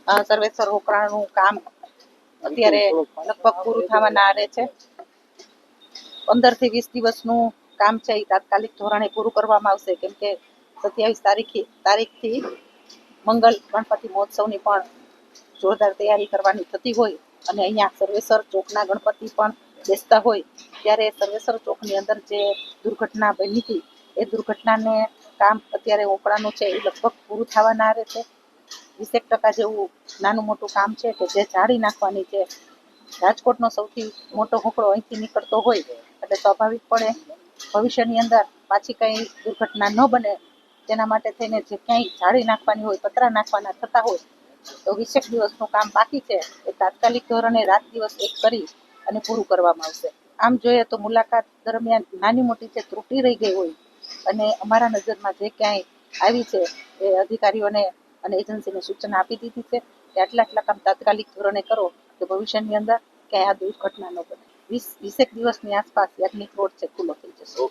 સર્વેસર રોકડાનું કામ અત્યારે લગભગ પૂરું થવાના આરે છે. 15 થી 20 દિવસનું કામ છે એ તાત્કાલિક ધોરણે પૂરું કરવામાં આવશે, કેમ કે 27 તારીખથી મંગલ ગણપતિ મહોત્સવની પણ જોરદાર તૈયારી કરવાની થતી હોય અને અહીંયા સર્વેસર ચોકના ગણપતિ પણ બેસતા હોય ત્યારે સર્વેસર ચોકની અંદર જે દુર્ઘટના બની હતી એ દુર્ઘટનાને કામ અત્યારે ઓકળાનું છે એ લગભગ પૂરું થવાના આરે છે. 20% જેવું નાનું મોટું કામ છે કે જે જાળી નાખવાની છે. રાજકોટનો સૌથી મોટો હોકળો અહીંથી નીકળતો હોય એટલે સ્વાભાવિકપણે ભવિષ્યની અંદર પાછી કંઈ દુર્ઘટના ન બને તેના માટે થઈને જે ક્યાંય જાળી નાખવાની હોય, પતરા નાખવાના થતા હોય તો 20 દિવસનું કામ બાકી છે એ તાત્કાલિક ધોરણે રાત દિવસ એક કરી અને પૂરું કરવામાં આવશે. આમ જોઈએ તો મુલાકાત દરમિયાન નાની મોટી જે ત્રુટિ રહી ગઈ હોય અને અમારા નજરમાં જે ક્યાંય આવી છે એ અધિકારીઓને અને એજન્સીને સૂચના આપી દીધી છે કે આટલા કામ તાત્કાલિક ધોરણે કરો તો ભવિષ્યની અંદર ક્યાંય આ દુર્ઘટના ન બને. 20 દિવસની આસપાસ યાજ્ઞિક રોડ છે ખુલ્લો થઈ જશે.